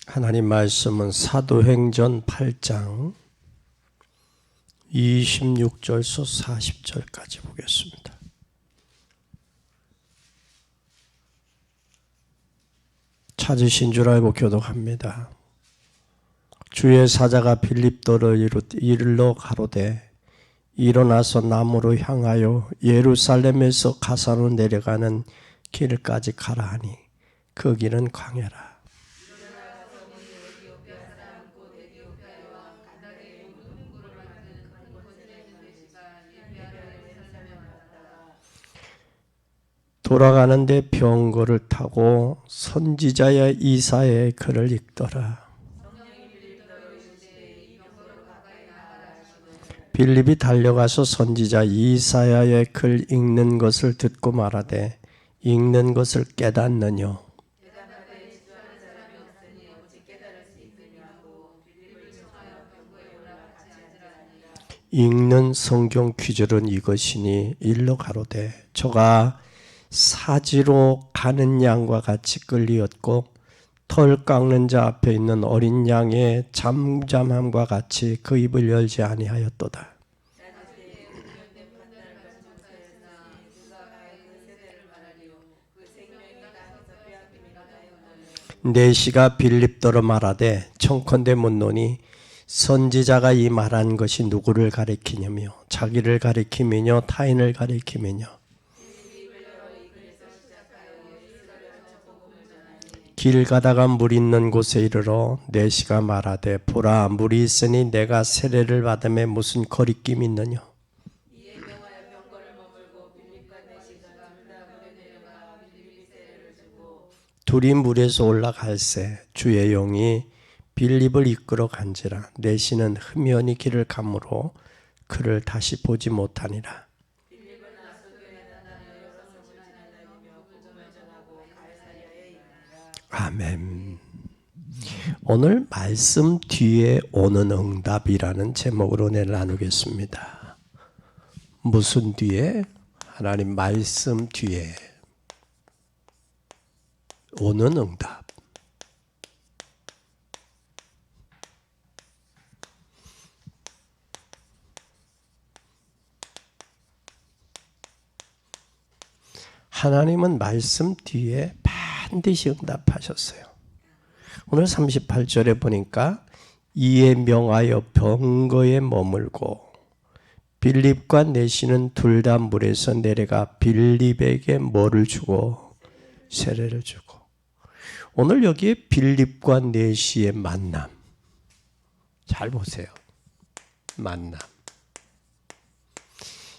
하나님 말씀은 사도행전 8장 26절서 40절까지 보겠습니다. 찾으신 줄 알고 교독합니다. 주의 사자가 빌립도를 이르러 가로되 일어나서 남으로 향하여 예루살렘에서 가사로 내려가는 길까지 가라 하니 그 길은 광야라. 돌아가는데 병거를 타고 선지자의 이사야의 글을 읽더라. 빌립이 달려가서 선지자 이사야의 글 읽는 것을 듣고 말하되 읽는 것을 깨닫느뇨. 읽는 성경 귀절은 이것이니 일러 가로되 저가 사지로 가는 양과 같이 끌리었고 털 깎는 자 앞에 있는 어린 양의 잠잠함과 같이 그 입을 열지 아니하였도다. 내시가 빌립더러 말하되 청컨대 묻노니 선지자가 이 말한 것이 누구를 가리키냐며 자기를 가리키며 타인을 가리키며 길 가다가 물 있는 곳에 이르러 내시가 말하되 보라 물이 있으니 내가 세례를 받음에 무슨 거리낌이 있느냐. 둘이 물에서 올라갈새 주의 영이 빌립을 이끌어 간지라. 내시는 흠연히 길을 가므로 그를 다시 보지 못하니라. 아멘. 오늘 말씀 뒤에 오는 응답이라는 제목으로 나누겠습니다. 무슨 뒤에? 하나님 말씀 뒤에 오는 응답. 하나님은 말씀 뒤에 반드시 응답하셨어요. 오늘 38절에 보니까 이에 명하여 병거에 머물고 빌립과 내시는 둘 다 물에서 내려가 빌립에게 뭐를 주고 세례를 주고. 오늘 여기에 빌립과 내시의 만남. 잘 보세요. 만남.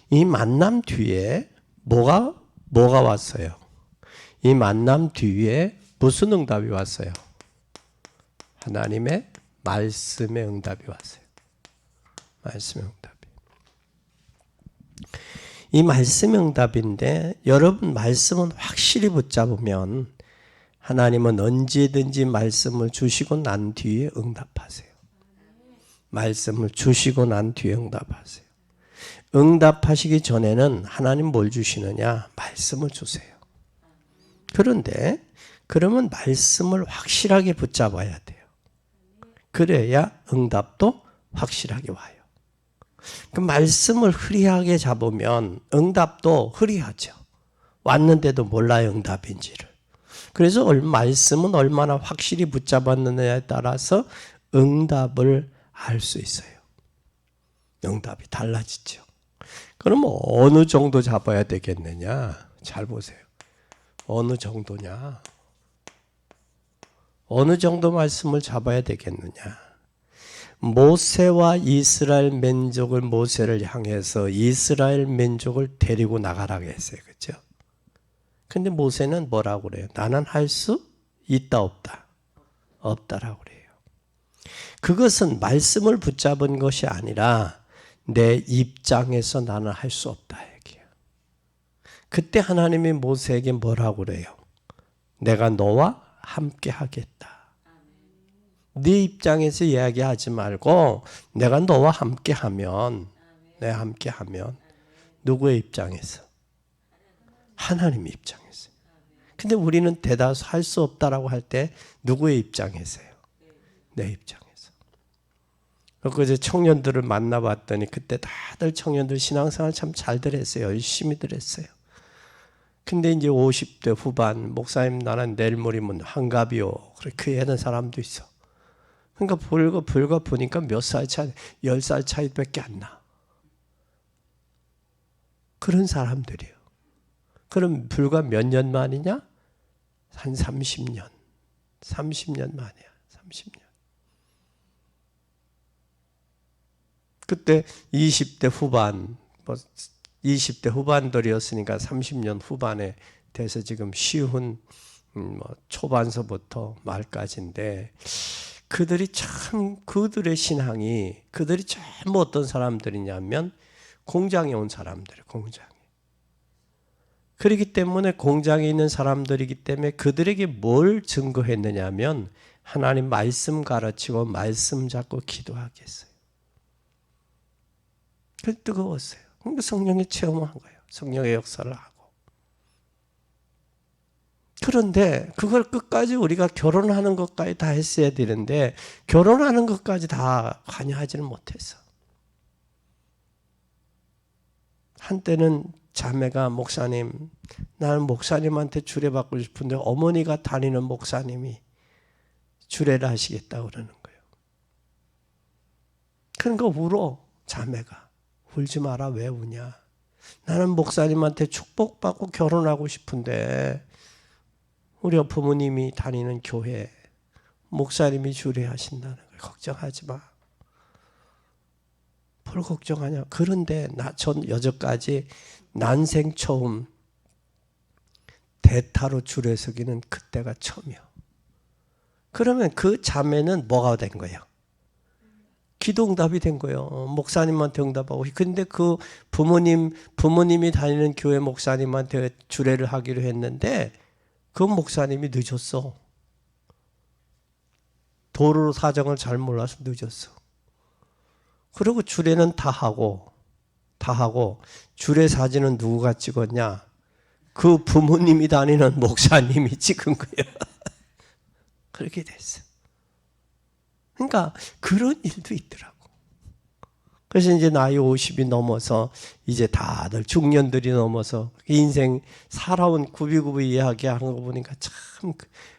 이 만남 뒤에 뭐가 왔어요? 이 만남 뒤에 무슨 응답이 왔어요? 하나님의 말씀의 응답이 왔어요. 말씀의 응답이. 이 말씀의 응답인데 여러분 말씀은 확실히 붙잡으면 하나님은 언제든지 말씀을 주시고 난 뒤에 응답하세요. 말씀을 주시고 난 뒤에 응답하세요. 응답하시기 전에는 하나님 뭘 주시느냐? 말씀을 주세요. 그런데 그러면 말씀을 확실하게 붙잡아야 돼요. 그래야 응답도 확실하게 와요. 그 말씀을 흐리하게 잡으면 응답도 흐리하죠. 왔는데도 몰라요, 응답인지를. 그래서 말씀은 얼마나 확실히 붙잡았느냐에 따라서 응답을 알 수 있어요. 응답이 달라지죠. 그럼 어느 정도 잡아야 되겠느냐? 잘 보세요. 어느 정도냐? 어느 정도 말씀을 잡아야 되겠느냐? 모세와 이스라엘 민족을 모세를 향해서 이스라엘 민족을 데리고 나가라고 했어요. 그렇죠? 근데 모세는 뭐라고 그래요? 나는 할 수 있다 없다? 없다라고 그래요. 그것은 말씀을 붙잡은 것이 아니라 내 입장에서 나는 할 수 없다 얘기야. 그때 하나님이 모세에게 뭐라고 그래요? 내가 너와 함께 하겠다. 네 입장에서 이야기하지 말고 내가 너와 함께 하면 누구의 입장에서? 하나님의 입장에서. 근데 우리는 대다수 할 수 없다라고 할 때 누구의 입장에서요? 내 입장에서. 그제 청년들을 만나봤더니 그때 다들 청년들 신앙생활 참 잘들 했어요. 열심히들 했어요. 근데 이제 50대 후반, 목사님 나는 내일 모레면 한갑이요. 그렇게 하는 사람도 있어. 그러니까 불과 보니까 몇 살 차이, 10살 차이밖에 안 나. 그런 사람들이에요. 그럼 불과 몇 년 만이냐? 한 30년. 30년 만이야. 30년. 그때 20대 후반, 20대 후반들이었으니까 30년 후반에 돼서 지금 쉬운 초반서부터 말까지인데 그들이 참 그들의 신앙이 그들이 전부 어떤 사람들이냐면 공장에 온 사람들이에요. 공장에. 그렇기 때문에 공장에 있는 사람들이기 때문에 그들에게 뭘 증거했느냐면 하나님 말씀 가르치고 말씀 잡고 기도하겠어요. 그 뜨거웠어요. 그러니까 성령의 체험을 한 거예요. 성령의 역사를 하고. 그런데 그걸 끝까지 우리가 결혼하는 것까지 다 했어야 되는데 결혼하는 것까지 다 관여하지는 못했어. 한때는 자매가 목사님, 나는 목사님한테 주례받고 싶은데 어머니가 다니는 목사님이 주례를 하시겠다고 그러는 거예요. 그러니까 울어, 자매가. 울지 마라, 왜 우냐. 나는 목사님한테 축복받고 결혼하고 싶은데 우리 부모님이 다니는 교회 목사님이 주례하신다는 거예요. 걱정하지 마. 뭘 걱정하냐. 그런데 전 여태까지 난생 처음 대타로 줄에 서기는 그때가 처음이요. 그러면 그 자매는 뭐가 된 거예요? 기도응답이 된 거예요. 목사님한테 응답하고. 근데 그 부모님이 다니는 교회 목사님한테 주례를 하기로 했는데 그 목사님이 늦었어. 도로 사정을 잘 몰라서 늦었어. 그리고 주례는 다 하고 주례 사진은 누구가 찍었냐? 그 부모님이 다니는 목사님이 찍은 거예요. 그렇게 됐어. 그러니까 그런 일도 있더라고. 그래서 이제 나이 50이 넘어서 이제 다들 중년들이 넘어서 인생 살아온 구비구비 이야기하는 거 보니까 참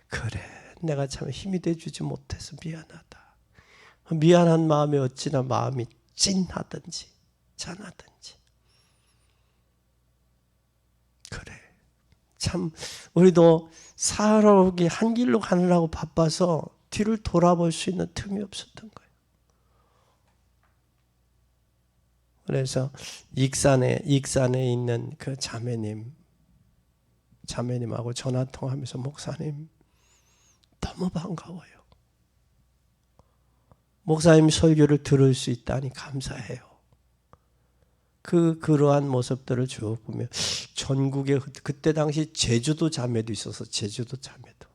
그래. 내가 참 힘이 돼주지 못해서 미안하다. 미안한 마음이 어찌나 마음이 찐하든지 짠하든지. 그래. 참 우리도 살아오기 한 길로 가느라고 바빠서 뒤를 돌아볼 수 있는 틈이 없었던 거예요. 그래서 익산에 있는 그 자매님하고 전화 통화하면서 목사님 너무 반가워요. 목사님 설교를 들을 수 있다니 감사해요. 그러한 모습들을 쭉 보면 전국에 그때 당시 제주도 자매도 있어서 제주도 자매도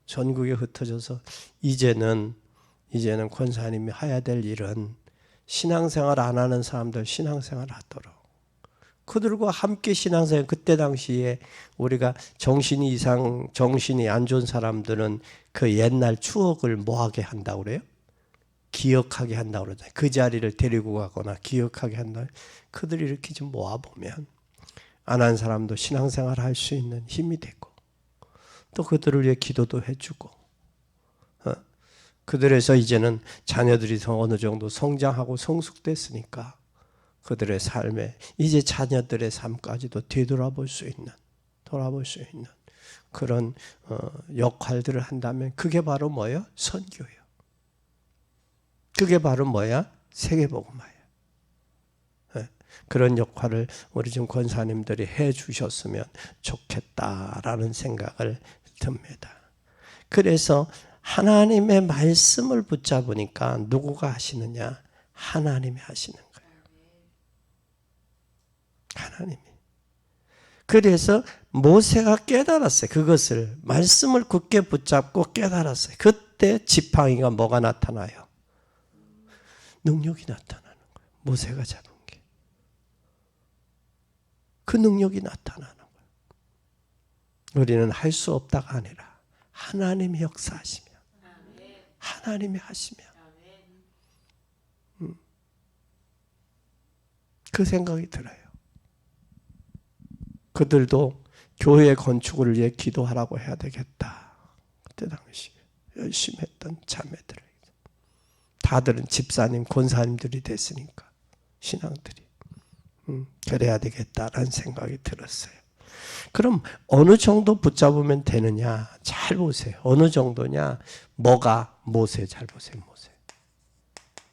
전국에 흩어져서 이제는 권사님이 해야 될 일은 신앙생활 안 하는 사람들 신앙생활 하도록 그들과 함께 신앙생활 그때 당시에 우리가 정신이 안 좋은 사람들은 그 옛날 추억을 뭐하게 한다고 그래요? 기억하게 한다고 그러잖아요. 그 자리를 데리고 가거나 기억하게 한다. 그들이 이렇게 좀 모아보면 안 한 사람도 신앙생활 할 수 있는 힘이 되고 또 그들을 위해 기도도 해주고 그들에서 이제는 자녀들이 어느 정도 성장하고 성숙됐으니까 그들의 삶에 이제 자녀들의 삶까지도 돌아볼 수 있는 그런 역할들을 한다면 그게 바로 뭐예요? 선교예요. 그게 바로 뭐야? 세계복음화예요. 그런 역할을 우리 지금 권사님들이 해 주셨으면 좋겠다라는 생각을 듭니다. 그래서 하나님의 말씀을 붙잡으니까 누구가 하시느냐? 하나님이 하시는 거예요. 하나님이. 그래서 모세가 깨달았어요. 그것을 말씀을 굳게 붙잡고 깨달았어요. 그때 지팡이가 뭐가 나타나요? 능력이 나타나는 거예요. 모세가 잡은 게. 그 능력이 나타나는 거예요. 우리는 할 수 없다가 아니라 하나님이 역사하시면 하나님이 하시면. 그 생각이 들어요. 그들도 교회 건축을 위해 기도하라고 해야 되겠다. 그때 당시 열심히 했던 자매들. 다들은 집사님, 권사님들이 됐으니까 신앙들이 그래야 되겠다라는 생각이 들었어요. 그럼 어느 정도 붙잡으면 되느냐? 잘 보세요. 어느 정도냐? 뭐가? 모세 잘 보세요. 모세.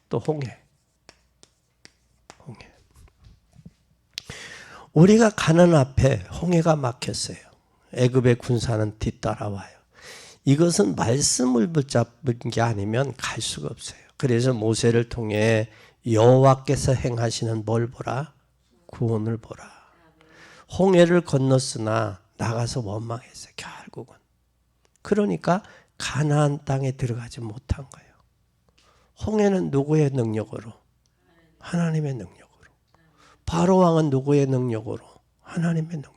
또 홍해. 우리가 가는 앞에 홍해가 막혔어요. 애굽의 군사는 뒤따라와요. 이것은 말씀을 붙잡은 게 아니면 갈 수가 없어요. 그래서 모세를 통해 여호와께서 행하시는 뭘 보라? 구원을 보라. 홍해를 건넜으나 나가서 원망했어요. 결국은. 그러니까 가나안 땅에 들어가지 못한 거예요. 홍해는 누구의 능력으로? 하나님의 능력으로. 바로 왕은 누구의 능력으로? 하나님의 능력으로.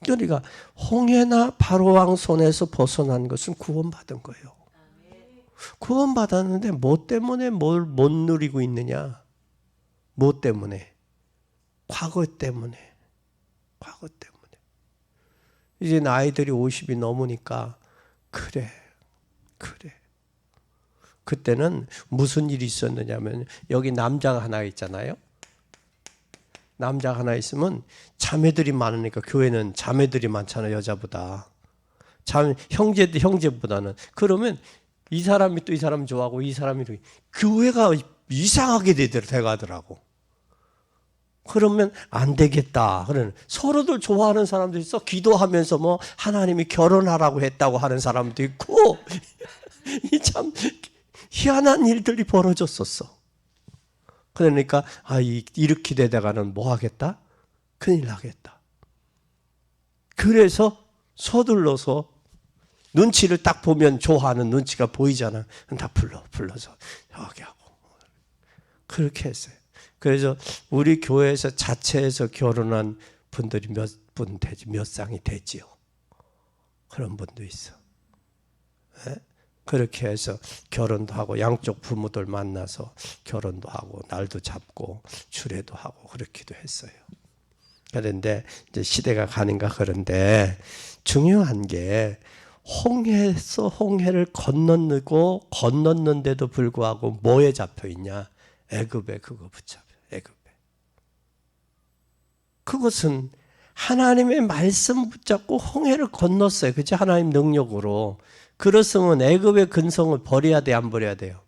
그러니까 홍해나 바로 왕 손에서 벗어난 것은 구원받은 거예요. 구원받았는데 뭐 때문에 뭘 못 누리고 있느냐? 뭐 때문에? 과거 때문에. 과거 때문에. 이제 나이들이 50이 넘으니까 그래. 그때는 무슨 일이 있었느냐면 여기 남자가 하나 있잖아요. 남자가 하나 있으면 자매들이 많으니까 교회는 자매들이 많잖아요. 여자보다. 형제보다는. 그러면 이 사람이 또 이 사람 좋아하고 이 사람이 교회가 이상하게 돼가더라고. 그러면 안 되겠다. 그러는 서로들 좋아하는 사람도 있어. 기도하면서 뭐 하나님이 결혼하라고 했다고 하는 사람도 있고 이 참 희한한 일들이 벌어졌었어. 그러니까 이렇게 되다가는 뭐 하겠다? 큰일 나겠다. 그래서 서둘러서 눈치를 딱 보면 좋아하는 눈치가 보이잖아. 다 불러서 여기 하고 그렇게 했어요. 그래서 우리 교회에서 자체에서 결혼한 분들이 몇 쌍이 되지요. 그런 분도 있어. 네? 그렇게 해서 결혼도 하고 양쪽 부모들 만나서 결혼도 하고 날도 잡고 주례도 하고 그렇기도 했어요. 그런데 이제 시대가 가는가 그런데 중요한 게 홍해에서 홍해를 건넜는데도 불구하고 뭐에 잡혀 있냐? 애굽에 그거 붙잡혀. 애굽에. 그것은 하나님의 말씀 붙잡고 홍해를 건넜어요. 그치? 하나님 능력으로. 그렇으면 애굽의 근성을 버려야 돼, 안 버려야 돼요?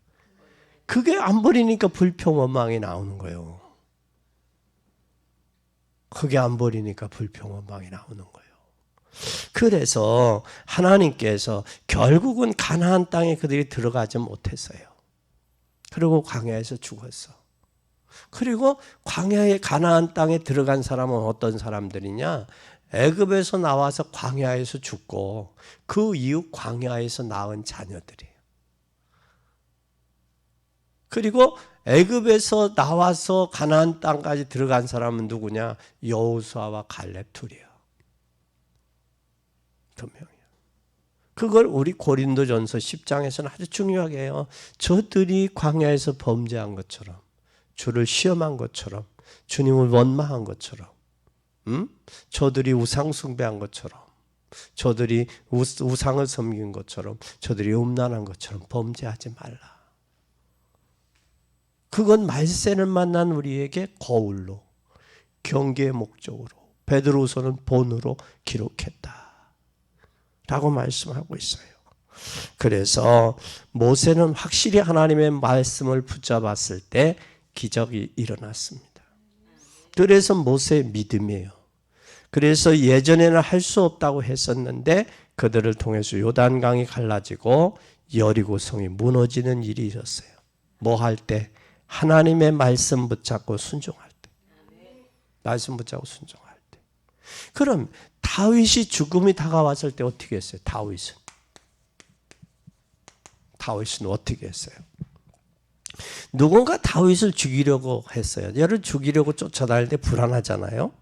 그게 안 버리니까 불평원망이 나오는 거예요. 그게 안 버리니까 불평원망이 나오는 거예요. 그래서 하나님께서 결국은 가나안 땅에 그들이 들어가지 못했어요. 그리고 광야에서 죽었어. 그리고 광야의 가나안 땅에 들어간 사람은 어떤 사람들이냐? 애굽에서 나와서 광야에서 죽고 그 이후 광야에서 낳은 자녀들이에요. 그리고 애굽에서 나와서 가나안 땅까지 들어간 사람은 누구냐? 여호수아와 갈렙 둘이에요. 두 명이에요. 그걸 우리 고린도전서 10장에서는 아주 중요하게 해요. 저들이 광야에서 범죄한 것처럼, 주를 시험한 것처럼, 주님을 원망한 것처럼, 저들이 우상 숭배한 것처럼, 저들이 우상을 섬긴 것처럼, 저들이 음란한 것처럼 범죄하지 말라. 그건 말세를 만난 우리에게 거울로, 경계의 목적으로, 베드로서는 본으로 기록했다 라고 말씀하고 있어요. 그래서 모세는 확실히 하나님의 말씀을 붙잡았을 때 기적이 일어났습니다. 그래서 모세의 믿음이에요. 그래서 예전에는 할 수 없다고 했었는데 그들을 통해서 요단강이 갈라지고 여리고성이 무너지는 일이 있었어요. 뭐 할 때? 하나님의 말씀 붙잡고 순종할 때. 말씀 붙잡고 순종할 때. 그럼 다윗이 죽음이 다가왔을 때 어떻게 했어요? 다윗은 어떻게 했어요? 누군가 다윗을 죽이려고 했어요. 얘를 죽이려고 쫓아다닐 때 불안하잖아요.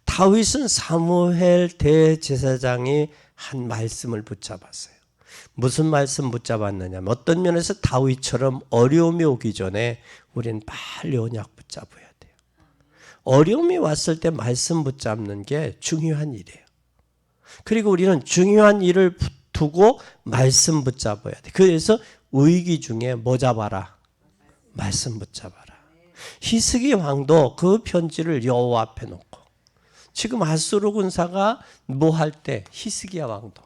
다윗은 사무엘 대제사장이 한 말씀을 붙잡았어요. 무슨 말씀 붙잡았느냐면 어떤 면에서 다윗처럼 어려움이 오기 전에 우리는 빨리 언약 붙잡아야 돼요. 어려움이 왔을 때 말씀 붙잡는 게 중요한 일이에요. 그리고 우리는 중요한 일을 두고 말씀 붙잡아야 돼. 그래서 위기 중에 뭐 잡아라? 말씀 붙잡아라. 히스기 왕도 그 편지를 여호와 앞에 놓고 지금 아수르 군사가 뭐 할 때 히스기야 왕도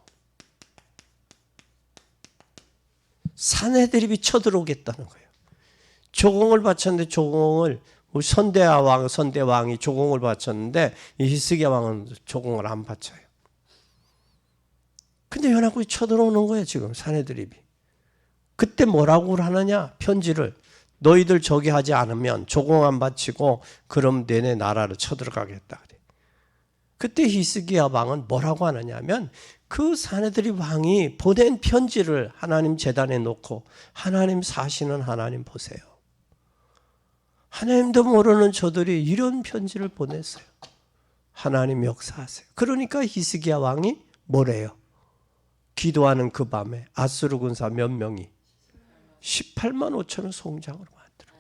산헤드립이 쳐들어오겠다는 거예요. 조공을 바쳤는데 조공을 우리 선대왕이 조공을 바쳤는데 이 히스기야 왕은 조공을 안 바쳐요. 근데 연합군이 쳐들어오는 거예요. 지금 산헤드립이. 그때 뭐라고 하느냐? 편지를 너희들 저기 하지 않으면 조공 안 바치고 그럼 내내 나라를 쳐들어가겠다. 그때 히스기야 왕은 뭐라고 하느냐면 그 산헤드립 왕이 보낸 편지를 하나님 제단에 놓고 하나님 사시는 하나님 보세요. 하나님도 모르는 저들이 이런 편지를 보냈어요. 하나님 역사하세요. 그러니까 히스기야 왕이 뭐래요? 기도하는 그 밤에 아수르 군사 몇 명이 18만 5천을 송장으로 만들어.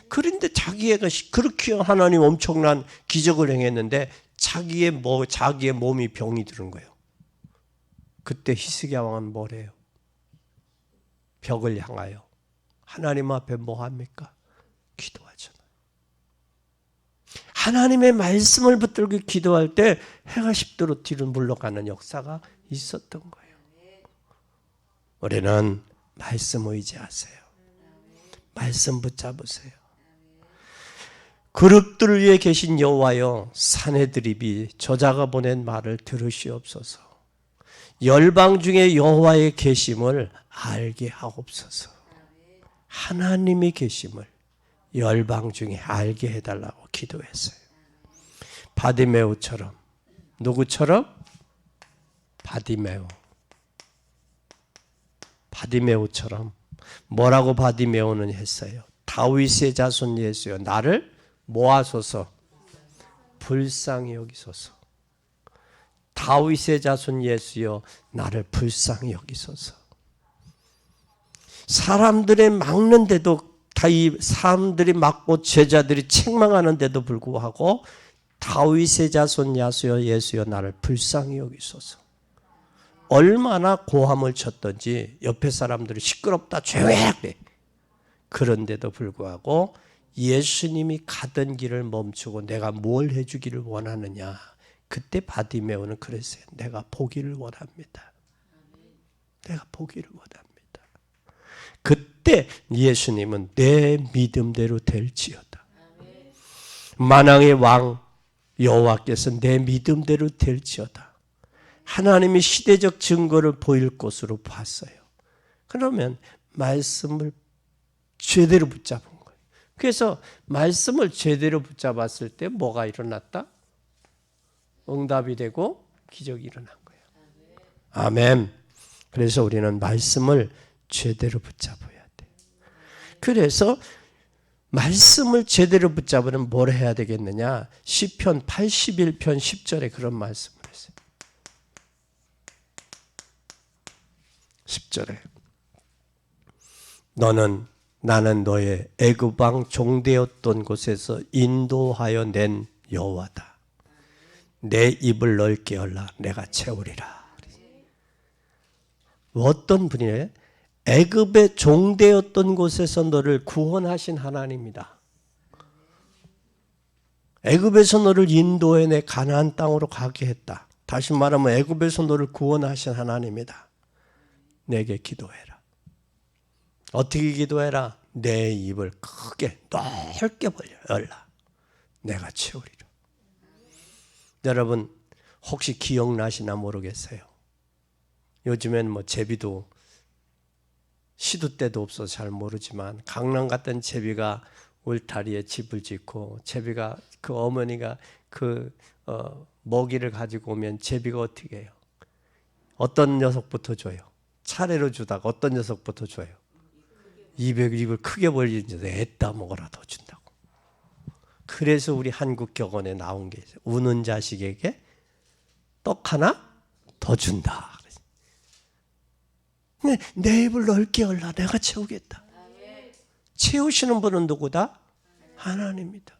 그런데 자기가 그렇게 하나님 엄청난 기적을 행했는데 자기의 몸이 병이 드는 거예요. 그때 히스기야 왕은 뭐래요? 벽을 향하여 하나님 앞에 뭐 합니까? 기도하잖아요. 하나님의 말씀을 붙들고 기도할 때 해가 10도로 뒤로 물러가는 역사가 있었던 거예요. 우리는 말씀 의지하세요. 말씀 붙잡으세요. 그룹들 위에 계신 여호와여, 산헤드립이 저자가 보낸 말을 들으시옵소서. 열방 중에 여호와의 계심을 알게 하옵소서. 하나님의 계심을 열방 중에 알게 해달라고 기도했어요. 바디메오처럼. 누구처럼? 바디메오처럼. 뭐라고 바디메오는 했어요? 다윗의 자손 예수여, 나를 모아소서, 불쌍히 여기소서. 다윗의 자손 예수여, 나를 불쌍히 여기소서. 사람들이 막는데도, 사람들이 막고 제자들이 책망하는데도 불구하고 다윗의 자손 예수여, 나를 불쌍히 여기소서. 얼마나 고함을 쳤던지 옆에 사람들이 시끄럽다 조용해. 그런데도 불구하고 예수님이 가던 길을 멈추고 내가 뭘 해주기를 원하느냐. 그때 바디메오는 그랬어요. 내가 보기를 원합니다. 내가 보기를 원합니다. 그때 예수님은 내 믿음대로 될지어다. 만왕의 왕 여호와께서 내 믿음대로 될지어다. 하나님이 시대적 증거를 보일 것으로 봤어요. 그러면 말씀을 제대로 붙잡은 거예요. 그래서 말씀을 제대로 붙잡았을 때 뭐가 일어났다? 응답이 되고 기적이 일어난 거예요. 아멘. 그래서 우리는 말씀을 제대로 붙잡아야 돼. 그래서 말씀을 제대로 붙잡으면 뭘 해야 되겠느냐? 시편 81편 10절에 그런 말씀을 했어요. 10절에 나는 너의 애굽 왕 종되었던 곳에서 인도하여 낸 여호와다. 내 입을 넓게 열라 내가 채우리라. 어떤 분이에요? 애굽의 종되었던 곳에서 너를 구원하신 하나님이다. 애굽에서 너를 인도해 내 가나안 땅으로 가게 했다. 다시 말하면 애굽에서 너를 구원하신 하나님이다. 내게 기도해라. 어떻게 기도해라? 내 입을 크게 넓게 열라. 내가 채우리라. 여러분 혹시 기억나시나 모르겠어요. 요즘엔 뭐 제비도 시도 때도 없어서 잘 모르지만 강남 갔던 제비가 울타리에 집을 짓고 제비가 그 어머니가 먹이를 가지고 오면 제비가 어떻게 해요? 어떤 녀석부터 줘요? 차례로 주다가 어떤 녀석부터 줘요? 입을 크게 벌리는 애따 먹어라 더 준다고. 그래서 우리 한국 격언에 나온 게 있어요. 우는 자식에게 떡 하나 더 준다. 내 입을 넓게 열라. 내가 채우겠다. 채우시는 분은 누구다? 하나님이다.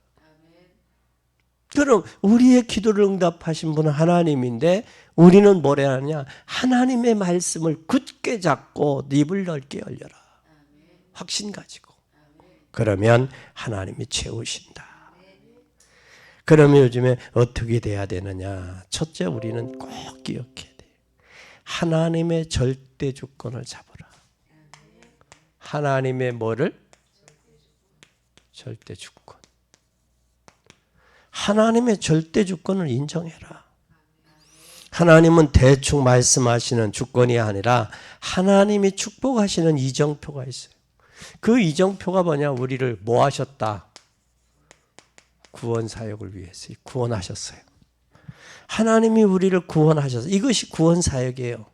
그럼 우리의 기도를 응답하신 분은 하나님인데 우리는 뭐라 하느냐? 하나님의 말씀을 굳게 잡고 입을 넓게 열려라. 확신 가지고. 그러면 하나님이 채우신다. 그러면 요즘에 어떻게 돼야 되느냐? 첫째, 우리는 꼭 기억해야 돼. 하나님의 절대 주권을 잡으라. 하나님의 뭐를? 절대 주권. 하나님의 절대 주권을 인정해라. 하나님은 대충 말씀하시는 주권이 아니라 하나님이 축복하시는 이정표가 있어요. 그 이정표가 뭐냐? 우리를 뭐 하셨다? 구원 사역을 위해서 구원하셨어요. 하나님이 우리를 구원하셨어요. 이것이 구원 사역이에요.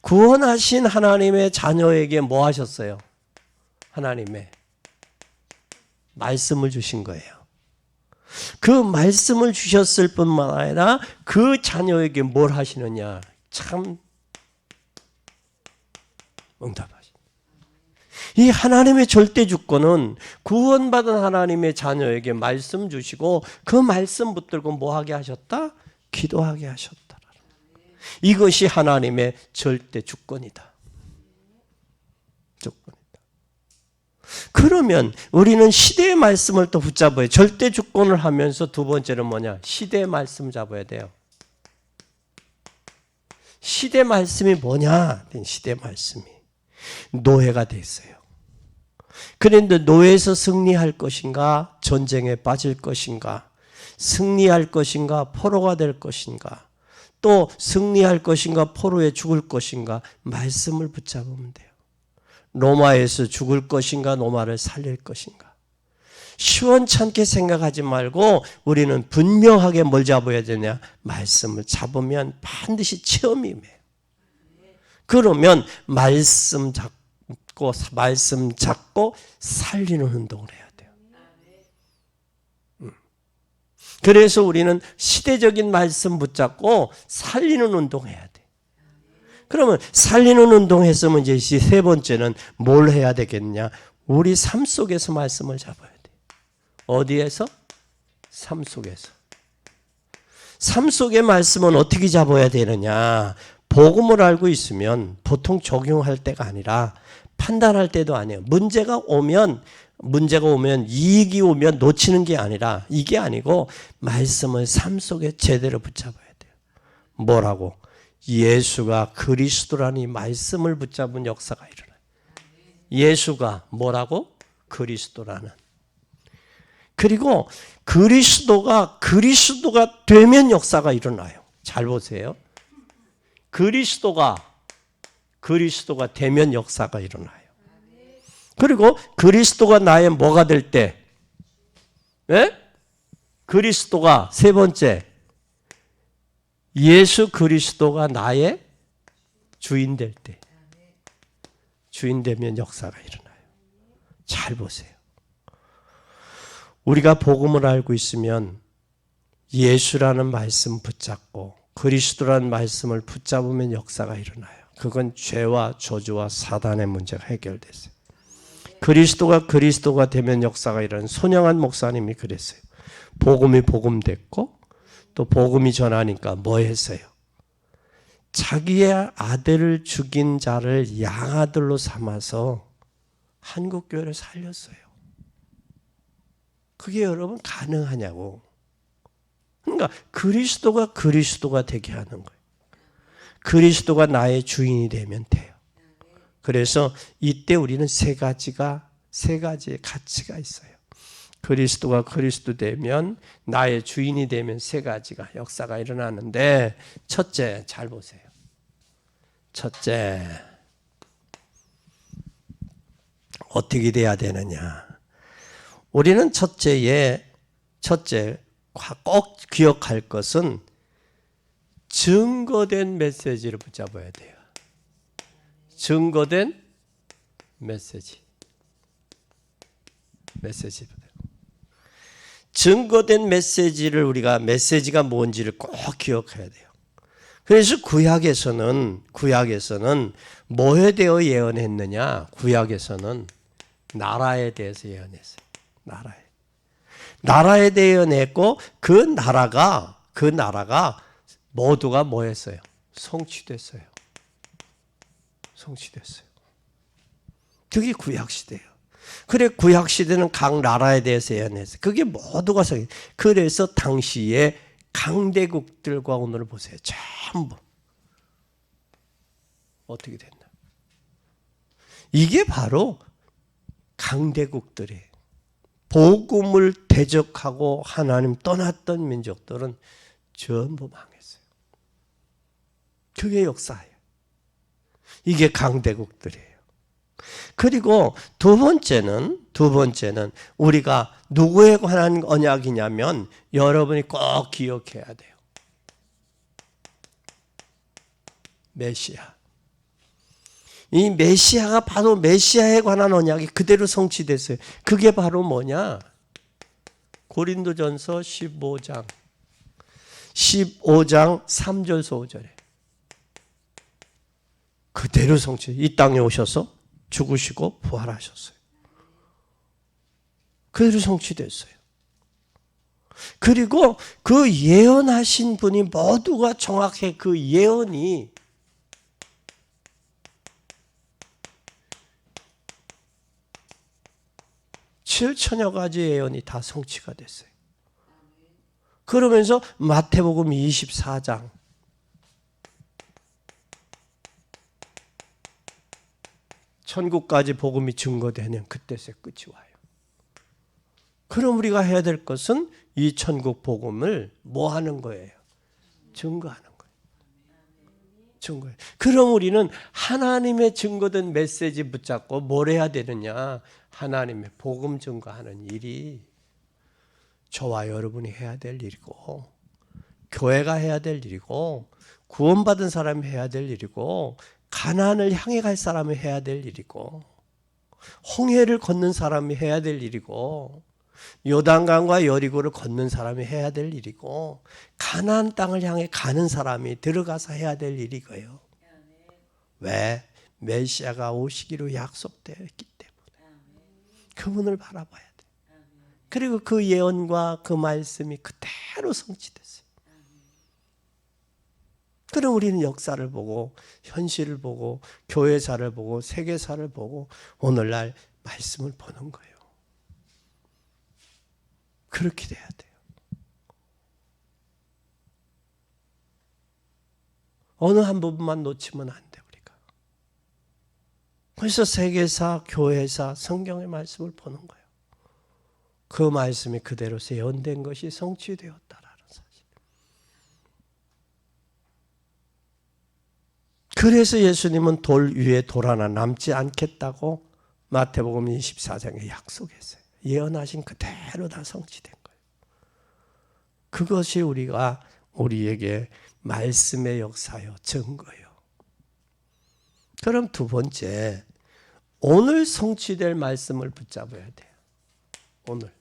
구원하신 하나님의 자녀에게 뭐 하셨어요? 하나님의 말씀을 주신 거예요. 그 말씀을 주셨을 뿐만 아니라 그 자녀에게 뭘 하시느냐? 참 응답하십니다. 이 하나님의 절대 주권은 구원받은 하나님의 자녀에게 말씀 주시고 그 말씀 붙들고 뭐 하게 하셨다? 기도하게 하셨다. 이것이 하나님의 절대 주권이다. 주권이다. 그러면 우리는 시대의 말씀을 또 붙잡아요. 절대 주권을 하면서 두 번째는 뭐냐? 시대의 말씀 잡아야 돼요. 시대 말씀이 뭐냐? 시대 말씀이 노예가 돼 있어요. 그런데 노예에서 승리할 것인가? 전쟁에 빠질 것인가? 승리할 것인가? 포로가 될 것인가? 또 승리할 것인가? 포로에 죽을 것인가? 말씀을 붙잡으면 돼요. 로마에서 죽을 것인가? 로마를 살릴 것인가? 시원찮게 생각하지 말고 우리는 분명하게 뭘 잡아야 되냐? 말씀을 잡으면 반드시 체험이 임해요. 그러면 말씀 잡고 살리는 운동을 해야 돼요. 그래서 우리는 시대적인 말씀 붙잡고 살리는 운동해야 돼. 그러면 살리는 운동했으면 이제 세 번째는 뭘 해야 되겠냐? 우리 삶 속에서 말씀을 잡아야 돼. 어디에서? 삶 속에서. 삶 속의 말씀은 어떻게 잡아야 되느냐? 복음을 알고 있으면 보통 적용할 때가 아니라 판단할 때도 아니에요. 문제가 오면 이익이 오면 놓치는 게 아니라 이게 아니고 말씀을 삶 속에 제대로 붙잡아야 돼요. 뭐라고? 예수가 그리스도라는 이 말씀을 붙잡은 역사가 일어나요. 예수가 뭐라고? 그리스도라는. 그리고 그리스도가 되면 역사가 일어나요. 잘 보세요. 그리스도가 되면 역사가 일어나요. 그리고 그리스도가 나의 뭐가 될 때? 네? 그리스도가 세 번째, 예수 그리스도가 나의 주인 될 때. 주인 되면 역사가 일어나요. 잘 보세요. 우리가 복음을 알고 있으면 예수라는 말씀 붙잡고 그리스도라는 말씀을 붙잡으면 역사가 일어나요. 그건 죄와 저주와 사단의 문제가 해결됐어요. 그리스도가 되면 역사가 일어나는 손영한 목사님이 그랬어요. 복음이 복음됐고 또 복음이 전하니까 뭐 했어요? 자기의 아들을 죽인 자를 양아들로 삼아서 한국교회를 살렸어요. 그게 여러분 가능하냐고. 그러니까 그리스도가 되게 하는 거예요. 그리스도가 나의 주인이 되면 돼요. 그래서 이때 우리는 세 가지의 가치가 있어요. 그리스도 되면 나의 주인이 되면 세 가지가 역사가 일어나는데 첫째, 잘 보세요. 첫째, 어떻게 돼야 되느냐? 우리는 첫째 꼭 기억할 것은 증거된 메시지를 붙잡아야 돼요. 증거된 메시지. 증거된 메시지를 우리가 메시지가 뭔지를 꼭 기억해야 돼요. 그래서 구약에서는 뭐에 대해 예언했느냐? 구약에서는 나라에 대해서 예언했어요. 나라에 대해 예언했고 그 나라가 모두가 뭐 했어요? 성취됐어요. 그게 구약시대예요. 그래 구약시대는 각 나라에 대해서 예언했어요. 그게 모두가 성취. 그래서 당시에 강대국들과 오늘 보세요. 전부 어떻게 됐나? 이게 바로 강대국들이 복음을 대적하고 하나님 떠났던 민족들은 전부 망했어요. 그게 역사예요. 이게 강대국들이에요. 그리고 두 번째는 우리가 누구에 관한 언약이냐면 여러분이 꼭 기억해야 돼요. 메시아. 이 메시아가 바로 메시아에 관한 언약이 그대로 성취됐어요. 그게 바로 뭐냐? 고린도전서 15장 3절서 5절에 그대로 성취. 이 땅에 오셔서 죽으시고 부활하셨어요. 그대로 성취됐어요. 그리고 그 예언하신 분이 모두가 정확해. 그 예언이 7천여 가지 예언이 다 성취가 됐어요. 그러면서 마태복음 24장 천국까지 복음이 증거되는 그때서 끝이 와요. 그럼 우리가 해야 될 것은 이 천국 복음을 뭐 하는 거예요? 증거하는 거예요. 그럼 우리는 하나님의 증거된 메시지 붙잡고 뭘 해야 되느냐? 하나님의 복음 증거하는 일이 저와 여러분이 해야 될 일이고 교회가 해야 될 일이고 구원받은 사람이 해야 될 일이고 가나안을 향해 갈 사람이 해야 될 일이고 홍해를 걷는 사람이 해야 될 일이고 요단강과 여리고를 걷는 사람이 해야 될 일이고 가나안 땅을 향해 가는 사람이 들어가서 해야 될 일이고요. 왜? 메시아가 오시기로 약속되었기 때문에 그분을 바라봐야 돼. 그리고 그 예언과 그 말씀이 그대로 성취됐어요. 그럼 우리는 역사를 보고 현실을 보고 교회사를 보고 세계사를 보고 오늘날 말씀을 보는 거예요. 그렇게 돼야 돼요. 어느 한 부분만 놓치면 안 돼 우리가. 그래서 세계사, 교회사, 성경의 말씀을 보는 거예요. 그 말씀이 그대로 예언된 것이 성취되었다라는 사실. 그래서 예수님은 돌 위에 돌 하나 남지 않겠다고 마태복음 24장에 약속했어요. 예언하신 그대로 다 성취된 거예요. 그것이 우리에게 말씀의 역사요, 증거요. 그럼 두 번째, 오늘 성취될 말씀을 붙잡아야 돼요. 오늘.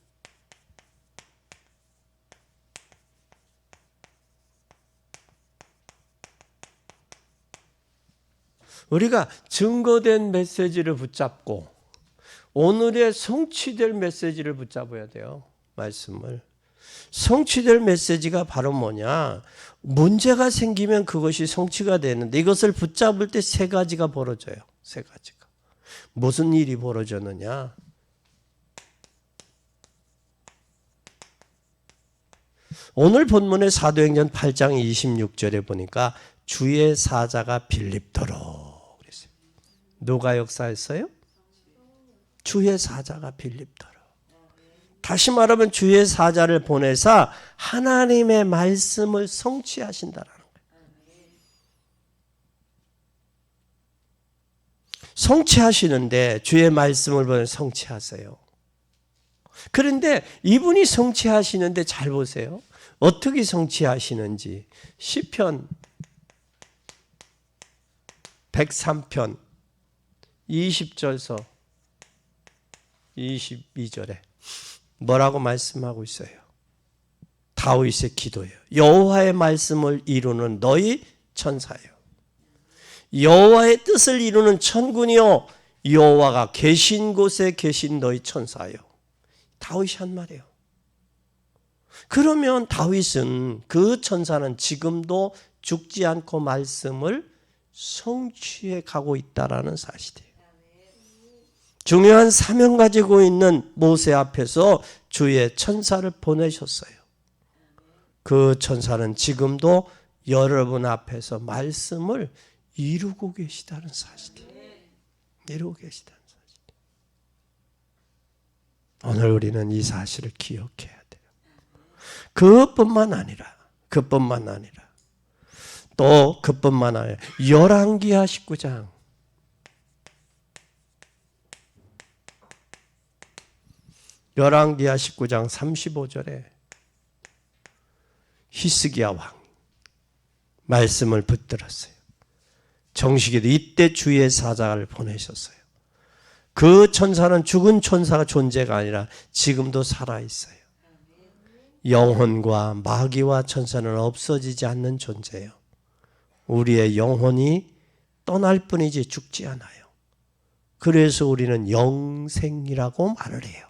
우리가 증거된 메시지를 붙잡고 오늘의 성취될 메시지를 붙잡아야 돼요. 말씀을. 성취될 메시지가 바로 뭐냐? 문제가 생기면 그것이 성취가 되는데 이것을 붙잡을 때 세 가지가 벌어져요. 세 가지가. 무슨 일이 벌어졌느냐? 오늘 본문의 사도행전 8장 26절에 보니까 주의 사자가 빌립더러 그랬어요. 누가 역사했어요? 주의 사자가 빌립더러. 다시 말하면 주의 사자를 보내사 하나님의 말씀을 성취하신다라는 거예요. 성취하시는데 주의 말씀을 보내 성취하세요. 그런데 이분이 성취하시는데 잘 보세요. 어떻게 성취하시는지 시편 103편 20절서 22절에 뭐라고 말씀하고 있어요? 다윗의 기도예요. 여호와의 말씀을 이루는 너희 천사예요. 여호와의 뜻을 이루는 천군이요 여호와가 계신 곳에 계신 너희 천사요. 다윗이 한 말이에요. 그러면 다윗은 그 천사는 지금도 죽지 않고 말씀을 성취해 가고 있다라는 사실이에요. 중요한 사명 가지고 있는 모세 앞에서 주의 천사를 보내셨어요. 그 천사는 지금도 여러분 앞에서 말씀을 이루고 계시다는 사실이에요. 이루고 계시다는 사실. 오늘 우리는 이 사실을 기억해야 돼요. 그뿐만 아니라 또 그뿐만 아니라 열왕기하 19장 열왕기하 19장 35절에 히스기야 왕 말씀을 붙들었어요. 정식이도 이때 주의 사자를 보내셨어요. 그 천사는 죽은 천사가 존재가 아니라 지금도 살아있어요. 영혼과 마귀와 천사는 없어지지 않는 존재예요. 우리의 영혼이 떠날 뿐이지 죽지 않아요. 그래서 우리는 영생이라고 말을 해요.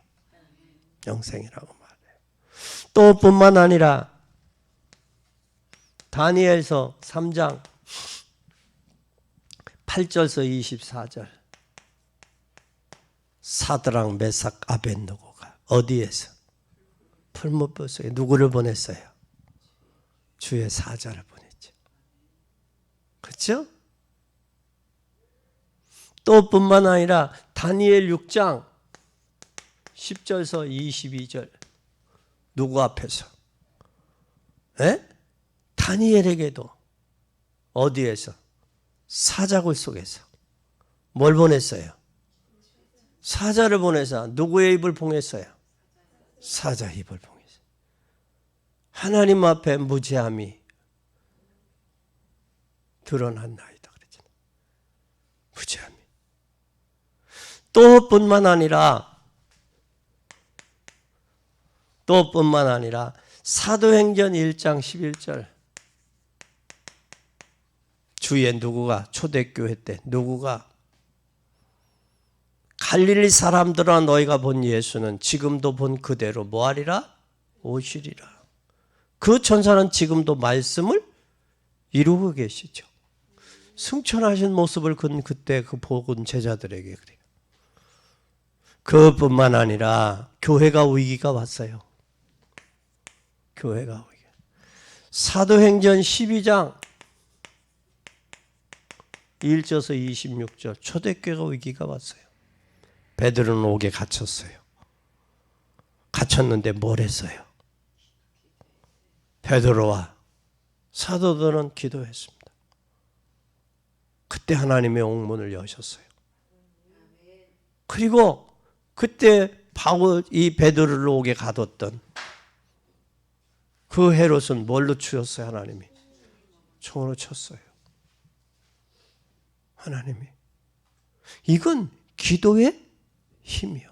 영생이라고 말해요. 또 뿐만 아니라 다니엘서 3장 8절서 24절 사드락 메삭 아벳느고가 어디에서? 풀무불 속에 누구를 보냈어요? 주의 사자를 보냈죠. 그렇죠? 또 뿐만 아니라 다니엘 6장 10절서 22절 누구 앞에서? 에? 다니엘에게도 어디에서? 사자굴 속에서 뭘 보냈어요? 사자를 보내서 누구의 입을 봉했어요? 사자 입을 봉했어요. 하나님 앞에 무죄함이 드러난나이다 그랬잖아요. 무죄함이. 또 뿐만 아니라 사도행전 1장 11절 주위에 누구가 초대교회 때 누구가 갈릴리 사람들아 너희가 본 예수는 지금도 본 그대로 뭐하리라? 오시리라. 그 천사는 지금도 말씀을 이루고 계시죠. 승천하신 모습을 그때 본 제자들에게 그래요. 그뿐만 아니라 교회가 위기가 왔어요. 교회가 위기. 사도행전 12장 1절에서 26절 초대교회가 위기가 왔어요. 베드로는 옥에 갇혔어요. 갇혔는데 뭘 했어요? 베드로와 사도들은 기도했습니다. 그때 하나님의 옥문을 여셨어요. 그리고 그때 이 베드로를 옥에 가뒀던 그 헤롯은 뭘로 추었어요? 하나님이 총으로 쳤어요. 하나님이. 이건 기도의 힘이요.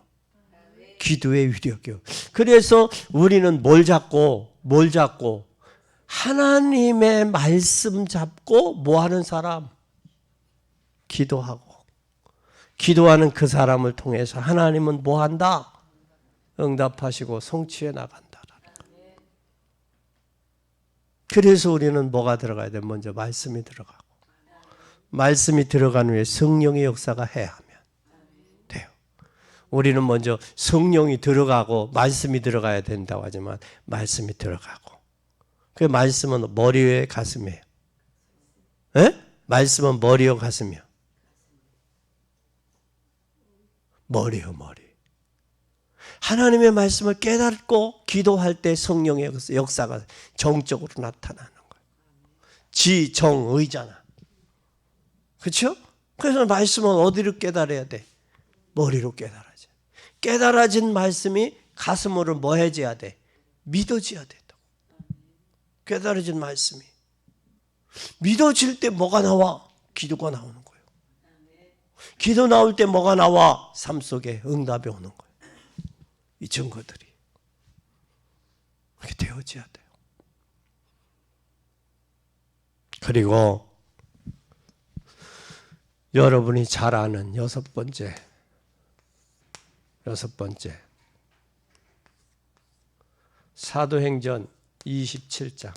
기도의 위력이요. 그래서 우리는 뭘 잡고 하나님의 말씀 잡고 뭐 하는 사람? 기도하고. 기도하는 그 사람을 통해서 하나님은 뭐 한다? 응답하시고 성취해 나간다. 그래서 우리는 뭐가 들어가야 돼? 먼저 말씀이 들어가고. 말씀이 들어간 후에 성령의 역사가 해야 하면 돼요. 우리는 먼저 성령이 들어가고 말씀이 들어가야 된다고 하지만 말씀이 들어가고. 그 말씀은 머리에 가슴이에요. 에? 말씀은 머리요 가슴이요? 머리요 머리. 하나님의 말씀을 깨닫고 기도할 때 성령의 역사가 정적으로 나타나는 거예요. 지정의잖아. 그렇죠? 그래서 말씀은 어디로 깨달아야 돼? 머리로 깨달아져. 깨달아진 말씀이 가슴으로 뭐 해줘야 돼? 믿어져야 된다고. 깨달아진 말씀이. 믿어질 때 뭐가 나와? 기도가 나오는 거예요. 기도 나올 때 뭐가 나와? 삶 속에 응답이 오는 거예요. 이 증거들이. 그렇게 되어져야 돼요. 그리고 여러분이 잘 아는 여섯 번째 사도행전 27장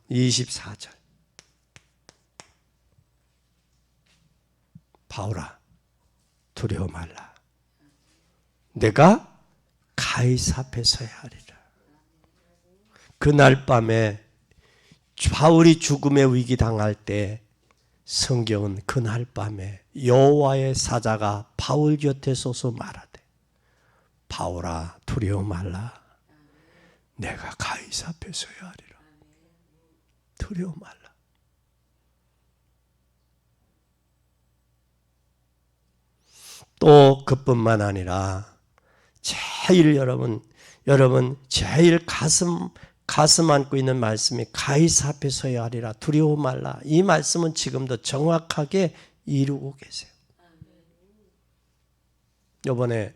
24절 바울아 두려워 말라 내가 가이사 앞에 서야 하리라. 그날 밤에 바울이 죽음의 위기 당할 때 성경은 그날 밤에 여호와의 사자가 바울 곁에 서서 말하되 바울아 두려워 말라 내가 가이사 앞에 서야 하리라. 두려워 말라. 또 그뿐만 아니라 제일 여러분 제일 가슴 안고 있는 말씀이 가이사 앞에 서야 하리라. 두려워 말라. 이 말씀은 지금도 정확하게 이루고 계세요. 이번에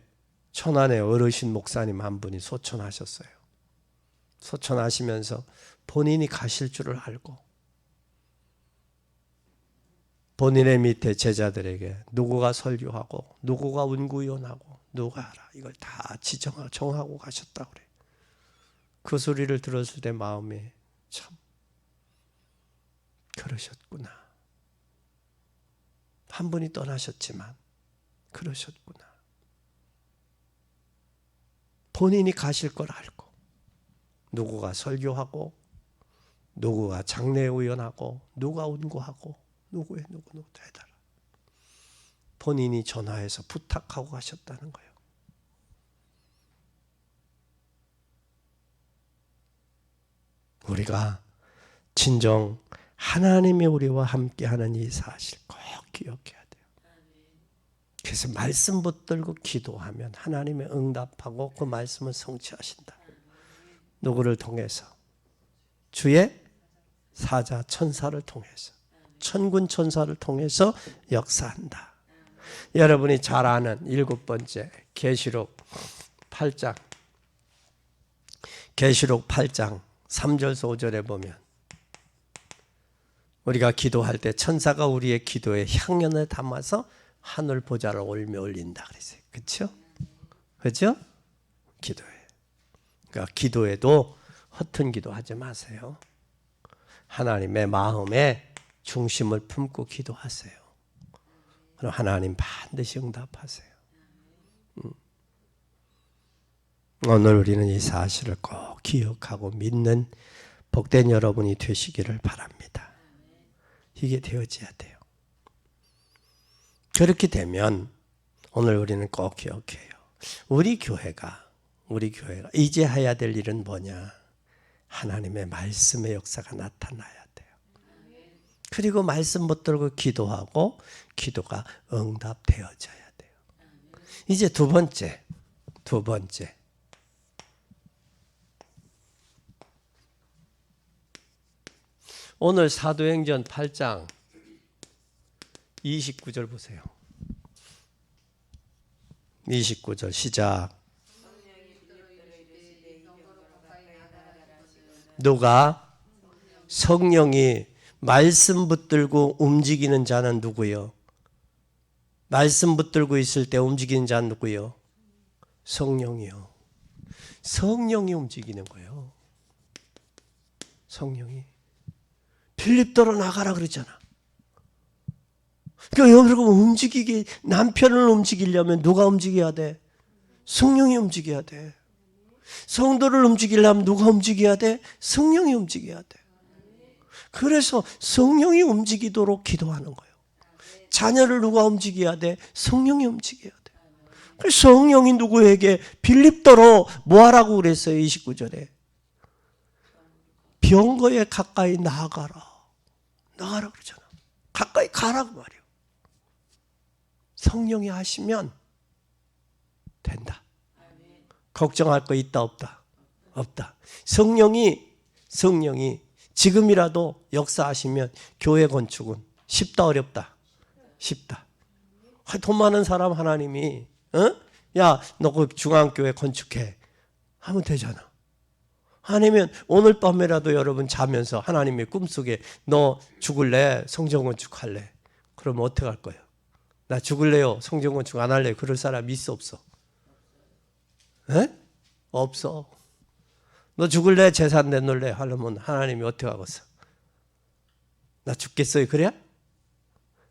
천안에 어르신 목사님 한 분이 소천하셨어요. 소천하시면서 본인이 가실 줄을 알고 본인의 밑에 제자들에게 누구가 설교하고 누구가 운구위원하고 누가 하라 이걸 다 정하고 가셨다고 그래요. 그 소리를 들었을 때 마음이 참 그러셨구나. 한 분이 떠나셨지만 그러셨구나. 본인이 가실 걸 알고 누구가 설교하고 누구가 장례의원하고 누가 운구하고 누구 해달라. 본인이 전화해서 부탁하고 가셨다는 거예요. 우리가 진정 하나님이 우리와 함께하는 이 사실 꼭 기억해야 돼요. 그래서 말씀 붙들고 기도하면 하나님의 응답하고 그 말씀을 성취하신다. 누구를 통해서? 주의 사자 천사를 통해서 천군 천사를 통해서 역사한다. 여러분이 잘 아는 일곱 번째 계시록 8장 3절에서 5절에 보면 우리가 기도할 때 천사가 우리의 기도에 향연을 담아서 하늘 보좌를 올며 올린다 그랬어요. 그렇죠? 그렇죠? 기도에. 그러니까 기도에도 허튼 기도하지 마세요. 하나님의 마음에 중심을 품고 기도하세요. 그럼 하나님 반드시 응답하세요. 오늘 우리는 이 사실을 꼭 기억하고 믿는 복된 여러분이 되시기를 바랍니다. 이게 되어져야 돼요. 그렇게 되면 오늘 우리는 꼭 기억해요. 우리 교회가 이제 해야 될 일은 뭐냐? 하나님의 말씀의 역사가 나타나야 돼요. 그리고 말씀 붙들고 기도하고 기도가 응답되어져야 돼요. 이제 두 번째. 오늘 사도행전 8장 29절 보세요. 29절 시작. 누가? 성령이 말씀 붙들고 움직이는 자는 누구요? 말씀 붙들고 있을 때 움직이는 자는 누구요? 성령이요. 성령이 움직이는 거예요. 성령이. 빌립도로 나가라 그러잖아. 그러니까 여러분 남편을 움직이려면 누가 움직여야 돼? 성령이 움직여야 돼. 성도를 움직이려면 누가 움직여야 돼? 성령이 움직여야 돼. 그래서 성령이 움직이도록 기도하는 거예요. 자녀를 누가 움직여야 돼? 성령이 움직여야 돼. 그래서 성령이 누구에게 빌립도로 뭐 하라고 그랬어요? 29절에. 병거에 가까이 나아가라 그러잖아. 가까이 가라고 말이에요. 성령이 하시면 된다. 걱정할 거 있다 없다? 없다. 성령이 지금이라도 역사하시면 교회 건축은 쉽다 어렵다? 쉽다. 돈 많은 사람 하나님이 야 너 그 중앙교회 건축해 하면 되잖아. 아니면 오늘 밤에라도 여러분 자면서 하나님의 꿈속에 너 죽을래? 성전건축 할래? 그러면 어떻게 할 거예요? 나 죽을래요. 성전건축 안 할래요. 그럴 사람 있어 없어? 에? 없어. 너 죽을래? 재산 내놓을래? 하려면 하나님이 어떻게 하겠어? 나 죽겠어요. 그래?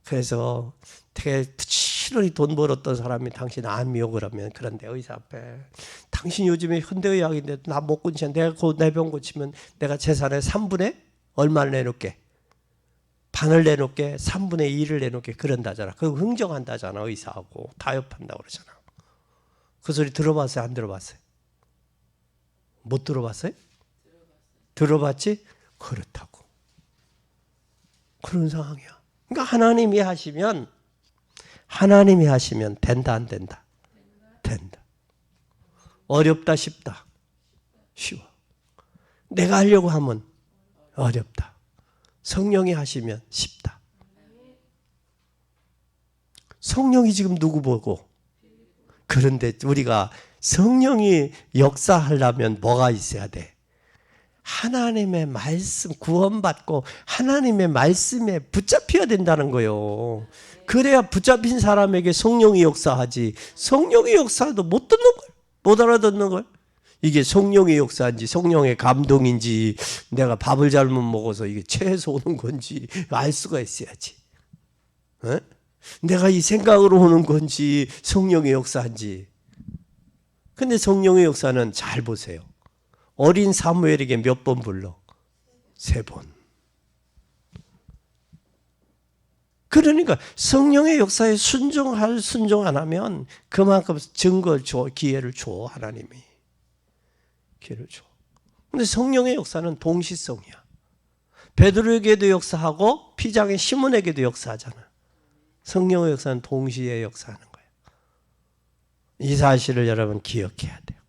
그래서 되게 부지런히 돈 벌었던 사람이 당신 암 미혹을 하면 그런데 의사 앞에 당신 요즘에 현대의학인데 나 못 고치면 내가 내 병 고치면 내가 재산의 3분의 얼마를 내놓게? 반을 내놓게? 3분의 2를 내놓게? 그런다잖아. 그거 흥정한다잖아. 의사하고 타협한다고 그러잖아. 그 소리 들어봤어요? 안 들어봤어요? 못 들어봤어요? 들어봤지? 그렇다고. 그런 상황이야. 그러니까 하나님이 하시면 된다 안 된다? 된다. 어렵다 쉽다? 쉬워. 내가 하려고 하면 어렵다. 성령이 하시면 쉽다. 성령이 지금 누구 보고? 그런데 우리가 성령이 역사하려면 뭐가 있어야 돼? 하나님의 말씀 구원받고 하나님의 말씀에 붙잡혀야 된다는 거예요. 그래야 붙잡힌 사람에게 성령이 역사하지. 성령의 역사도 못 듣는 걸, 못 알아듣는 걸. 이게 성령의 역사인지 성령의 감동인지 내가 밥을 잘못 먹어서 이게 체해서 오는 건지 알 수가 있어야지. 에? 내가 이 생각으로 오는 건지 성령의 역사인지. 근데 성령의 역사는 잘 보세요. 어린 사무엘에게 몇 번 불러? 3번. 그러니까 성령의 역사에 순종 안 하면 그만큼 증거를 줘, 기회를 줘, 하나님이. 기회를 줘. 근데 성령의 역사는 동시성이야. 베드로에게도 역사하고 피장의 시몬에게도 역사하잖아. 성령의 역사는 동시에 역사하는 거예요. 이 사실을 여러분 기억해야 돼요.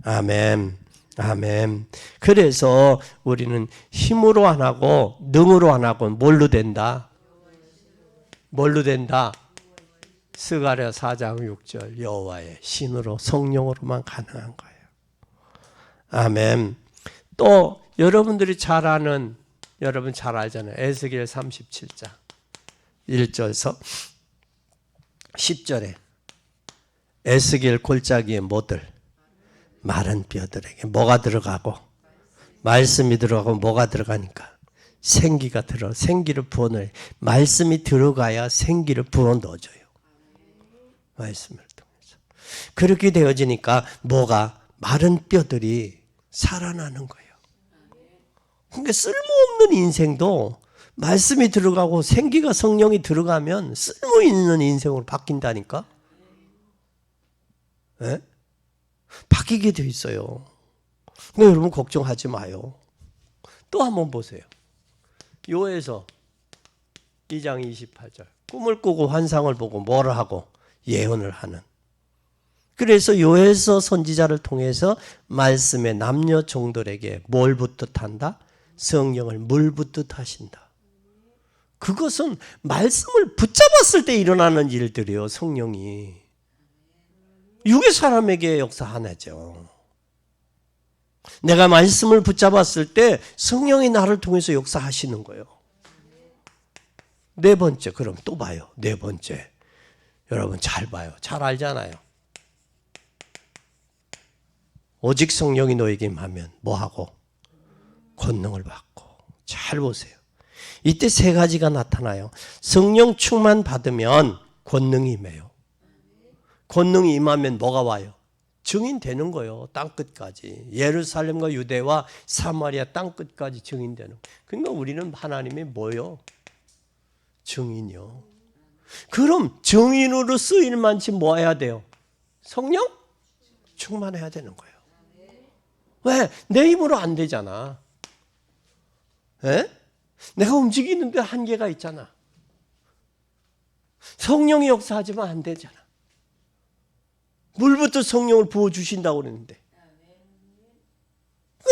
아멘. 아멘. 그래서 우리는 힘으로 안 하고 능으로 안 하고 뭘로 된다? 뭘로 된다? 스가랴 4장 6절 여호와의 신으로 성령으로만 가능한 거예요. 아멘. 또 여러분들이 잘 아는 여러분 잘 알잖아요. 에스겔 37장 1절에서 10절에 에스겔 골짜기에 뭐들? 마른 뼈들에게 뭐가 들어가고 말씀이 들어가고 뭐가 들어가니까 생기가 생기를 부어넣어요. 말씀이 들어가야 생기를 부어 넣어줘요. 말씀을 통해서. 그렇게 되어지니까 뭐가 마른 뼈들이 살아나는 거예요. 그러니까 쓸모없는 인생도 말씀이 들어가고 생기가 성령이 들어가면 쓸모 있는 인생으로 바뀐다니까. 네? 바뀌게 돼 있어요. 근데 여러분 걱정하지 마요. 또 한번 보세요. 요에서 2장 28절 꿈을 꾸고 환상을 보고 뭐를 하고 예언을 하는. 그래서 요에서 선지자를 통해서 말씀의 남녀 종들에게 뭘 붓듯 한다? 성령을 물 붓듯 하신다. 그것은 말씀을 붙잡았을 때 일어나는 일들이에요. 성령이. 육의 사람에게 역사 하나죠. 내가 말씀을 붙잡았을 때 성령이 나를 통해서 역사하시는 거예요. 네 번째, 그럼 또 봐요. 네 번째. 여러분 잘 봐요. 잘 알잖아요. 오직 성령이 너에게 임하면 뭐하고? 권능을 받고. 잘 보세요. 이때 3가지가 나타나요. 성령 충만 받으면 권능이 임해요. 권능이 임하면 뭐가 와요? 증인되는 거예요. 땅끝까지. 예루살렘과 유대와 사마리아 땅끝까지 증인되는 거예요. 그러니까 우리는 하나님이 뭐요? 증인이요. 그럼 증인으로 쓰일 만큼 뭐 해야 돼요? 성령? 충만해야 되는 거예요. 왜? 내 힘으로 안 되잖아. 에? 내가 움직이는데 한계가 있잖아. 성령이 역사하지만 안 되잖아. 물부터 성령을 부어주신다고 그랬는데.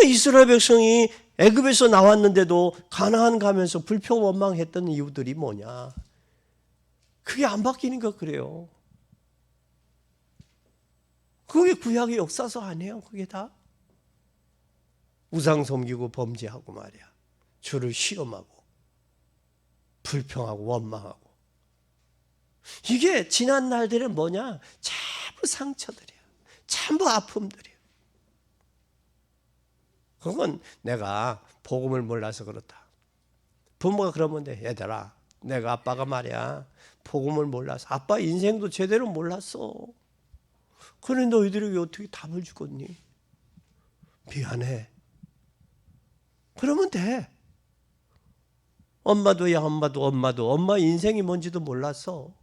이스라엘 백성이 애굽에서 나왔는데도 가나안 가면서 불평원망했던 이유들이 뭐냐. 그게 안 바뀌니까 그래요. 그게 구약의 역사서 아니에요. 그게 다. 우상 섬기고 범죄하고 말이야. 주를 시험하고 불평하고 원망하고. 이게 지난 날들은 뭐냐? 전부 상처들이야. 전부 아픔들이야. 그건 내가 복음을 몰라서 그렇다. 부모가 그러면 돼. 얘들아, 내가 아빠가 말이야 복음을 몰라서 아빠 인생도 제대로 몰랐어. 그래 너희들이 왜 어떻게 답을 주겠니? 미안해. 그러면 돼. 엄마 인생이 뭔지도 몰랐어.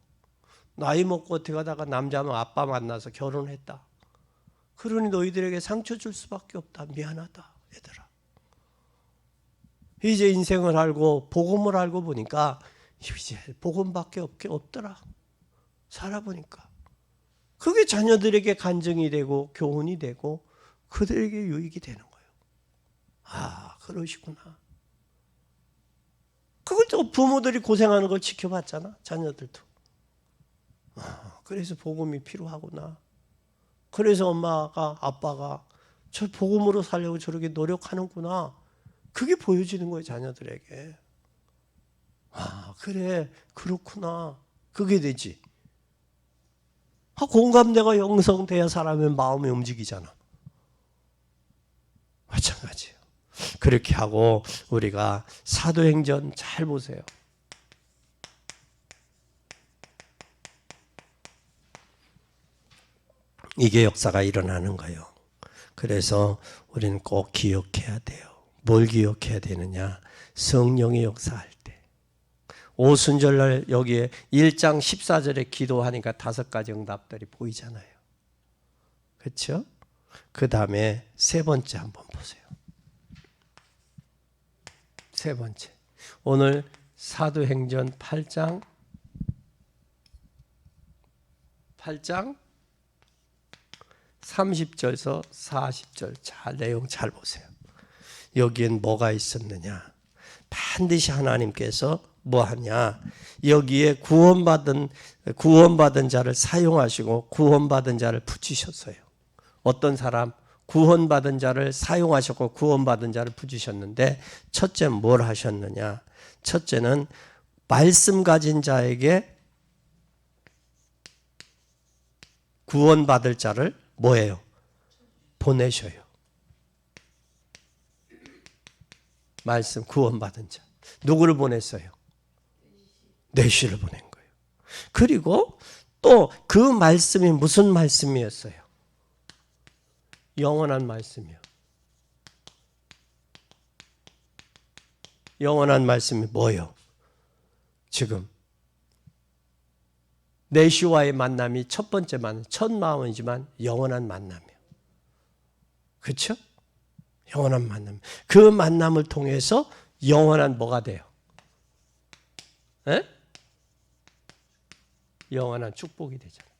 나이 먹고 어떻게 하다가 남자면 아빠 만나서 결혼했다. 그러니 너희들에게 상처 줄 수밖에 없다. 미안하다 얘들아. 이제 인생을 알고 복음을 알고 보니까 이제 복음밖에 없더라. 살아보니까. 그게 자녀들에게 간증이 되고 교훈이 되고 그들에게 유익이 되는 거예요. 아, 그러시구나. 그걸 또 부모들이 고생하는 걸 지켜봤잖아. 자녀들도. 아, 그래서 복음이 필요하구나. 그래서 엄마가 아빠가 저 복음으로 살려고 저렇게 노력하는구나. 그게 보여지는 거예요. 자녀들에게. 아, 그래 그렇구나. 그게 되지. 공감대가 형성돼야 사람의 마음이 움직이잖아. 마찬가지예요. 그렇게 하고 우리가 사도행전 잘 보세요. 이게 역사가 일어나는 거예요. 그래서 우리는 꼭 기억해야 돼요. 뭘 기억해야 되느냐? 성령의 역사할 때. 오순절날 여기에 1장 14절에 기도하니까 5가지 응답들이 보이잖아요. 그렇죠? 그 다음에 세 번째 한번 보세요. 세 번째. 오늘 사도행전 8장 30절에서 40절 내용 잘 보세요. 여기엔 뭐가 있었느냐? 반드시 하나님께서 뭐 하냐? 여기에 구원받은 자를 사용하시고 구원받은 자를 붙이셨어요. 어떤 사람? 구원받은 자를 사용하셨고 구원받은 자를 붙이셨는데 첫째 뭘 하셨느냐? 첫째는 말씀 가진 자에게 구원받을 자를 뭐예요? 보내셔요. 말씀 구원받은 자. 누구를 보냈어요? 내시를 보낸 거예요. 그리고 또 그 말씀이 무슨 말씀이었어요? 영원한 말씀이요. 영원한 말씀이 뭐예요? 지금 내시와의 만남이 첫 번째 만남, 첫 마음이지만 영원한 만남이에요. 그렇죠? 영원한 만남. 그 만남을 통해서 영원한 뭐가 돼요? 에? 영원한 축복이 되잖아요.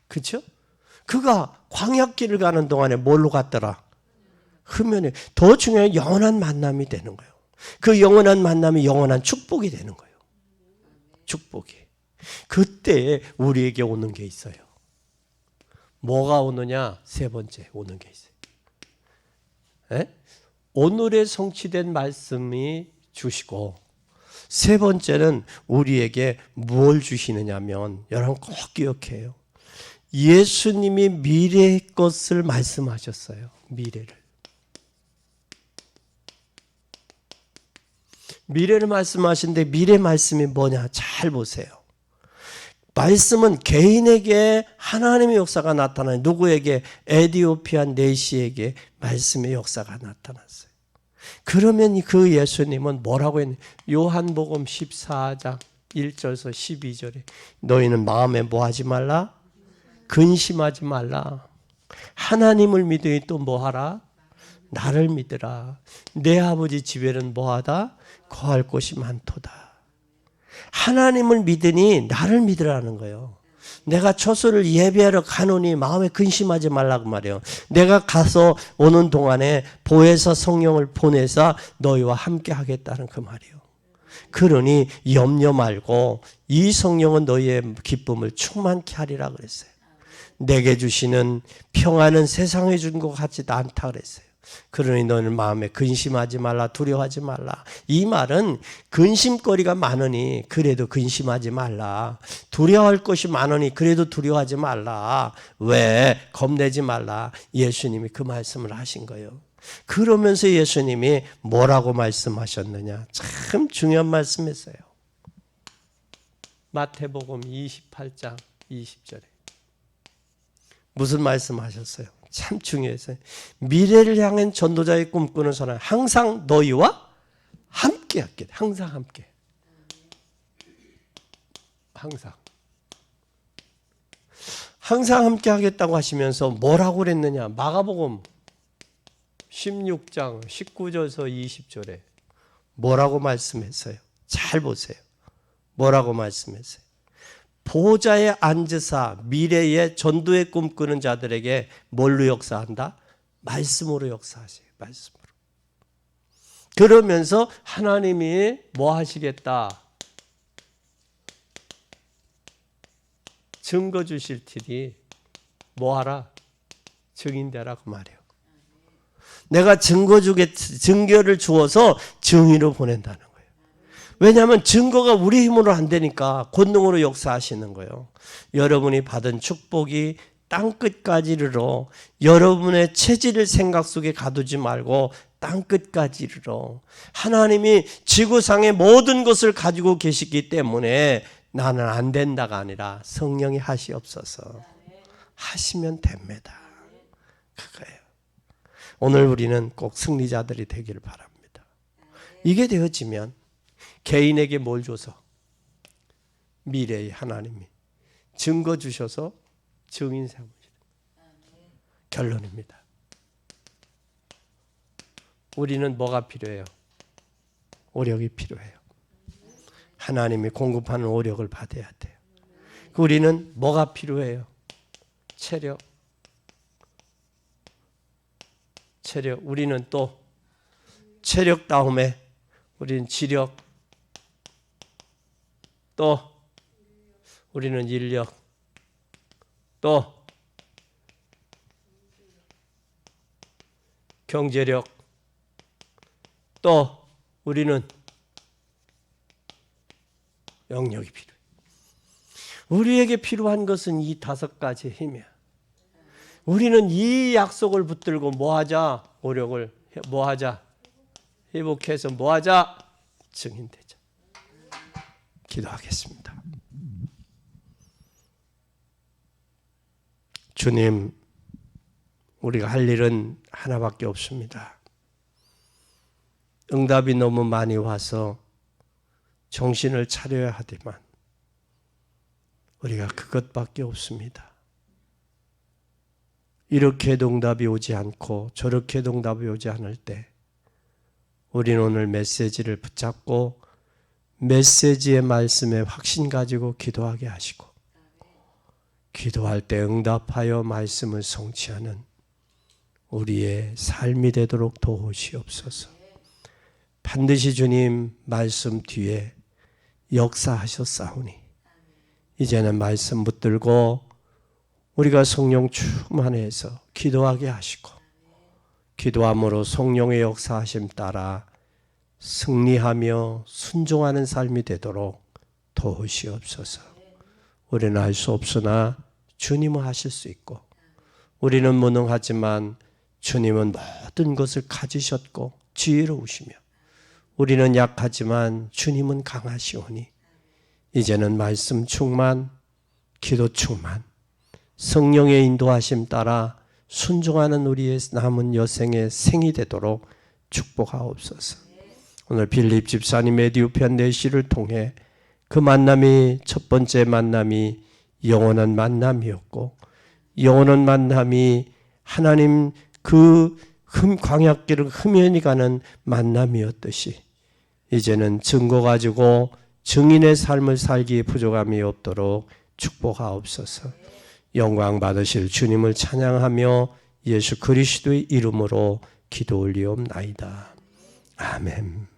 그렇죠? 그가 광야길을 가는 동안에 뭘로 갔더라? 흑면에. 더 중요한 영원한 만남이 되는 거예요. 그 영원한 만남이 영원한 축복이 되는 거예요. 축복이. 그때 우리에게 오는 게 있어요. 뭐가 오느냐? 세 번째 오는 게 있어요. 에? 오늘의 성취된 말씀이 주시고 세 번째는 우리에게 뭘 주시느냐면 여러분 꼭 기억해요. 예수님이 미래의 것을 말씀하셨어요. 미래를 말씀하시는데 미래 말씀이 뭐냐? 잘 보세요. 말씀은 개인에게 하나님의 역사가 나타나요. 누구에게? 에디오피아 내시에게 말씀의 역사가 나타났어요. 그러면 그 예수님은 뭐라고 했냐? 요한복음 14장 1절에서 12절에 너희는 마음에 뭐하지 말라? 근심하지 말라. 하나님을 믿으니 또 뭐하라? 나를 믿으라. 내 아버지 집에는 뭐하다? 거할 곳이 많도다. 하나님을 믿으니 나를 믿으라는 거예요. 내가 처소를 예배하러 가노니 마음에 근심하지 말라고 말해요. 내가 가서 오는 동안에 보혜사 성령을 보내서 너희와 함께 하겠다는 그 말이에요. 그러니 염려 말고 이 성령은 너희의 기쁨을 충만케 하리라 그랬어요. 내게 주시는 평안은 세상에 준 것 같지도 않다 그랬어요. 그러니 너는 마음에 근심하지 말라, 두려워하지 말라. 이 말은 근심거리가 많으니 그래도 근심하지 말라. 두려워할 것이 많으니 그래도 두려워하지 말라. 왜? 겁내지 말라. 예수님이 그 말씀을 하신 거예요. 그러면서 예수님이 뭐라고 말씀하셨느냐? 참 중요한 말씀이었어요. 마태복음 28장 20절에 무슨 말씀하셨어요? 참 중요했어요. 미래를 향한 전도자의 꿈꾸는 사람 항상 너희와 함께 하겠다. 항상 함께. 항상 함께 하겠다고 하시면서 뭐라고 그랬느냐? 마가복음 16장 19절에서 20절에 뭐라고 말씀했어요? 잘 보세요. 뭐라고 말씀했어요? 보좌에 앉으사 미래의 전도의 꿈꾸는 자들에게 뭘로 역사한다? 말씀으로 역사하세요. 말씀으로. 그러면서 하나님이 뭐 하시겠다? 증거 주실 테니 뭐 하라? 증인되라 그 말이에요. 내가 증거를 주어서 증인으로 보낸다는 거예요. 왜냐하면 증거가 우리 힘으로 안 되니까 권능으로 역사하시는 거예요. 여러분이 받은 축복이 땅끝까지 이르러 여러분의 체질을 생각 속에 가두지 말고 땅끝까지 이르러 하나님이 지구상의 모든 것을 가지고 계시기 때문에 나는 안 된다가 아니라 성령이 하시옵소서. 하시면 됩니다. 그거예요. 오늘 우리는 꼭 승리자들이 되기를 바랍니다. 이게 되어지면 개인에게 뭘 줘서? 미래의 하나님이 증거 주셔서 증인 삼으시는 결론입니다. 우리는 뭐가 필요해요? 오력이 필요해요. 하나님이 공급하는 오력을 받아야 돼요. 우리는 뭐가 필요해요? 체력. 우리는 또 체력 다음에 우리는 지력, 또 우리는 인력, 또 경제력, 또 우리는 영역이 필요해요. 우리에게 필요한 것은 이 5가지의 힘이야. 우리는 이 약속을 붙들고 뭐하자? 오력을 뭐하자? 회복해서 뭐하자? 증인되자. 기도하겠습니다. 주님, 우리가 할 일은 하나밖에 없습니다. 응답이 너무 많이 와서 정신을 차려야 하지만 우리가 그것밖에 없습니다. 이렇게도 응답이 오지 않고 저렇게도 응답이 오지 않을 때 우리는 오늘 메시지를 붙잡고 메시지의 말씀에 확신 가지고 기도하게 하시고 기도할 때 응답하여 말씀을 성취하는 우리의 삶이 되도록 도우시옵소서. 반드시 주님 말씀 뒤에 역사하셨사오니 이제는 말씀 붙들고 우리가 성령 충만해서 기도하게 하시고 기도함으로 성령의 역사하심 따라 승리하며 순종하는 삶이 되도록 도우시옵소서. 우리는 할 수 없으나 주님은 하실 수 있고 우리는 무능하지만 주님은 모든 것을 가지셨고 지혜로우시며 우리는 약하지만 주님은 강하시오니 이제는 말씀 충만, 기도 충만, 성령의 인도하심 따라 순종하는 우리의 남은 여생의 생이 되도록 축복하옵소서. 오늘 빌립 집사님의 뒤편 내시를 통해 그 만남이 첫 번째 만남이 영원한 만남이었고 영원한 만남이 하나님 그 광야길을 흠연히 가는 만남이었듯이 이제는 증거 가지고 증인의 삶을 살기에 부족함이 없도록 축복하옵소서. 영광 받으실 주님을 찬양하며 예수 그리스도의 이름으로 기도 올리옵나이다. 아멘.